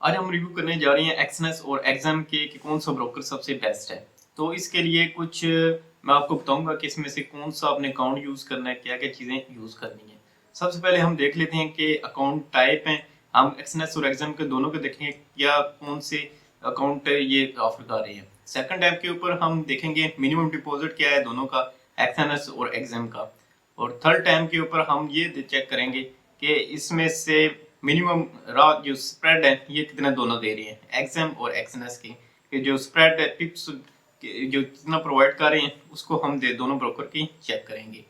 आज हम रिव्यू करने जा रहे हैं एक्सनेस और एग्जाम के कि कौन सा ब्रोकर सबसे बेस्ट है। तो इसके लिए कुछ मैं आपको बताऊंगा कि इसमें से कौन सा आपने अकाउंट यूज करना है, क्या क्या चीजें यूज करनी है। सबसे पहले हम देख लेते हैं कि अकाउंट टाइप है। हम एक्सनेस और एग्जाम के दोनों के देखेंगे क्या कौन से अकाउंट ये ऑफर कर रहे हैं। सेकंड टाइप के ऊपर हम देखेंगे मिनिमम डिपॉजिट क्या है दोनों का, एक्सएनएस और एग्जाम का। और थर्ड टाइम के ऊपर हम ये चेक करेंगे कि इसमें से मिनिमम रॉ जो स्प्रेड है ये कितना दोनों दे रहे हैं एग्जाम और एक्सएनएस की, कि जो स्प्रेड है टिप्स जो कितना प्रोवाइड कर रहे हैं उसको हम दे दोनों ब्रोकर की चेक करेंगे।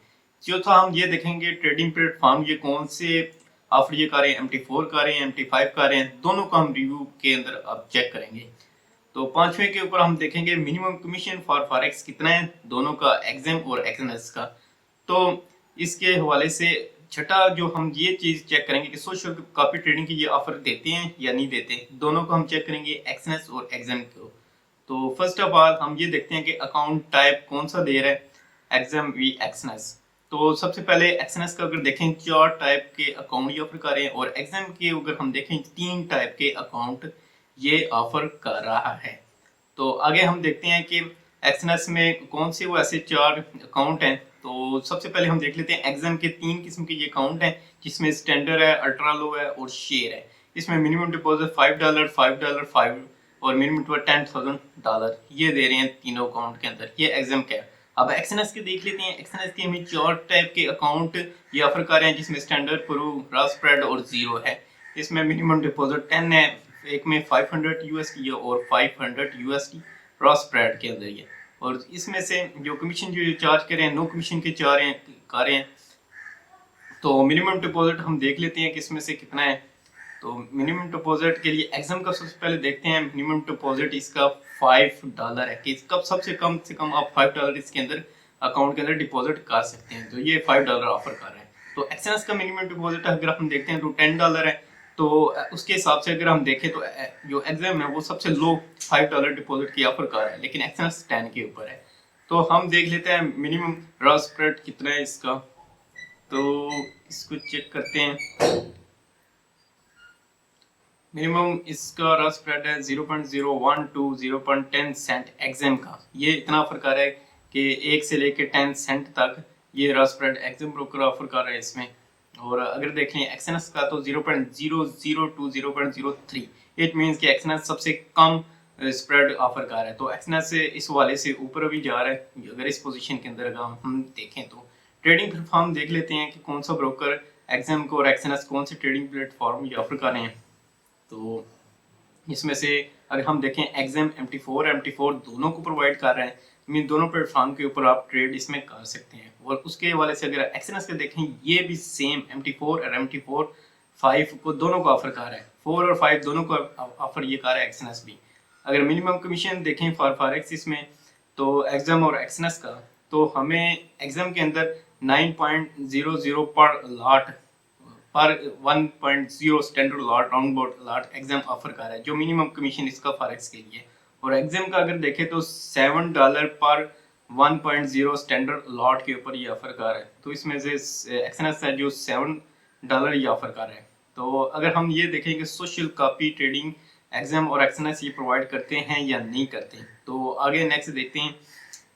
चौथा हम ये देखेंगे ट्रेडिंग प्लेटफॉर्म ये कौन से ऑफर ये कर रहे हैं, MT4 कर रहे हैं, MT5 कर रहे हैं, दोनों का हम रिव्यू के अंदर अब चेक करेंगे। तो पांचवें के ऊपर हम देखेंगे मिनिमम कमीशन फॉर फॉरेक्स कितना है दोनों का, एग्जाम और एक्सएनएस का। तो इसके हवाले से छठा जो हम ये चीज चेक करेंगे कि सोशल कॉपी ट्रेडिंग की ये ऑफर देते हैं या नहीं देते, दोनों को हम चेक करेंगे एक्सएनएस और एग्जाम को। तो फर्स्ट ऑफ ऑल हम ये देखते हैं कि अकाउंट टाइप कौन सा दे रहा है एग्जाम वी एक्सएनएस। तो सबसे पहले एक्सएनएस का अगर देखें 4 टाइप के अकाउंट ये ऑफर कर रहे हैं, और एग्जाम के अगर हम देखें 3 टाइप के अकाउंट ये ऑफर कर रहा है। तो आगे हम देखते हैं कि एक्सएनएस में कौन से वो ऐसे 4 अकाउंट हैं। तो सबसे पहले हम देख लेते हैं एग्जाम के 3 किस्म के ये अकाउंट हैं, जिसमें स्टैंडर्ड है, अल्ट्रा लो है और शेयर है। इसमें मिनिमम डिपॉजिट $5, $5, 5 और मिनिमम $10,000 ये दे रहे हैं तीनों अकाउंट के अंदर। ये एग्जाम का है। अब एक्सएनएस के देख लेते हैं। एक्सएनएस के हमें 4 टाइप के अकाउंट ये ऑफर कर रहे हैं, जिसमें स्टैंडर्ड, प्रो, रॉ स्प्रेड और जीरो है। इसमें मिनिमम डिपॉजिट 10 है, एक में $500 और $500 रॉ स्प्रेड के अंदर ये। और इसमें से जो कमीशन जो चार्ज कर रहे हैं नो कमीशन के चार हैं कर रहे हैं। तो मिनिमम डिपॉजिट हम देख लेते हैं कि इसमें से कितना है। तो मिनिमम डिपॉजिट के लिए एग्जाम का सबसे पहले देखते हैं। मिनिमम डिपॉजिट इसका $5 है कि कब सबसे कम से कम आप $5 इसके अंदर अकाउंट के अंदर डिपॉजिट कर सकते हैं। तो ये $5 ऑफर कर रहे हैं। तो एक्सएनएस का मिनिमम डिपॉजिट अगर हम देखते हैं तो $10 है। तो उसके हिसाब से अगर हम देखें तो जो एग्जाम है वो सबसे लो $5 डिपॉजिट की ऑफर कर रहा है, लेकिन एक्सएनएस 10 के ऊपर है। तो हम देख लेते हैं मिनिमम रॉ स्प्रेड कितना है इसका। तो इसको चेक करते हैं। मिनिमम इसका रॉ स्प्रेड है 0.01 टू 0.10 सेंट एग्जाम का। ये इतना ऑफर कर रहा है कि 1 से लेके 10 सेंट तक ये raw spread exam broker offer कर रहा है इसमें। और अगर देखें एक्सएनएस का तो 0.00 टू 0.03, इट मींस कि एक्सएनएस सबसे कम स्प्रेड ऑफर कर रहा है। तो एक्सएनएस से इस वाले से ऊपर भी जा रहा है अगर इस पोजीशन के अंदर अगर हम देखें तो। ट्रेडिंग प्लेटफॉर्म देख लेते हैं कि कौन सा ब्रोकर एग्जाम को और एक्सएनएस कौन से ट्रेडिंग प्लेटफॉर्म ये ऑफर कर रहे हैं। तो इसमें से अगर हम देखें एग्जाम MT4 दोनों को प्रोवाइड कर रहे हैं। मीन दोनों प्लेटफॉर्म के ऊपर आप ट्रेड इसमें कर सकते हैं। और उसके हवाले से अगर एक्सएनएस के देखें ये भी सेम MT4 और MT4 5 को दोनों को ऑफर कर रहा है। 4 और 5 दोनों को ऑफर ये कर रहा है एक्सएनएस भी। अगर मिनिमम कमीशन देखें फॉर फॉरेक्स इसमें तो एग्जाम और एक्सएनएस का, तो हमें एग्जाम के अंदर 9.00 पर लॉट पर 1.0 standard lot round board lot exam offer कर रहा है, जो मिनिमम कमीशन इसका फॉरेक्स के लिए। और एग्जाम का अगर देखें तो $7 पर 1.0 स्टैंडर्ड लॉट के ऊपर ये ऑफर कर रहा है। तो इसमें से एक्सएनएस है जो $7 ये ऑफर कर रहा है। तो अगर हम ये देखें कि सोशल कॉपी ट्रेडिंग एग्जाम और एक्सएनएस ये प्रोवाइड करते हैं या नहीं करते, तो आगे नेक्स्ट देखते हैं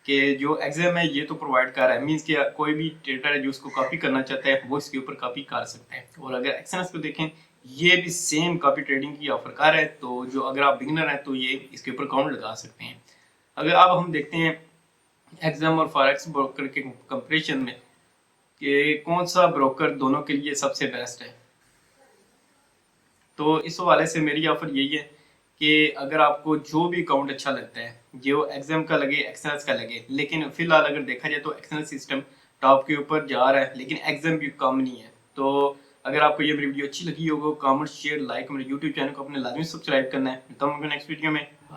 कि जो एग्जाम है ये तो प्रोवाइड कर रहा है, मींस कि कोई भी ट्रेडर है जो उसको कॉपी करना चाहता है वो इसके ऊपर कॉपी कर सकता है। और अगर एक्सएनएस को देखें ये भी सेम कॉपी ट्रेडिंग की ऑफर कर रहा है। तो जो अगर आप बिगिनर हैं तो ये इसके ऊपर अकाउंट लगा सकते हैं। अगर अब हम देखते हैं एग्जाम और फॉरेक्स ब्रोकर के कंपेरिजन में कि कौन सा ब्रोकर दोनों के लिए सबसे बेस्ट है, तो इस हवाले से मेरी ऑफर यही है कि अगर आपको जो भी अकाउंट अच्छा लगता है, जो एग्जाम का लगे एक्सएनएस का लगे, लेकिन फिलहाल अगर देखा जाए तो एक्सएनएस सिस्टम टॉप के ऊपर जा रहा है, लेकिन एग्जाम भी कम नहीं है। तो अगर आपको ये वीडियो अच्छी लगी होगा, कमेंट शेयर लाइक मेरे यूट्यूब चैनल को अपने लाजमी सब्सक्राइब करना है। मिलता हूँ नेक्स्ट वीडियो में।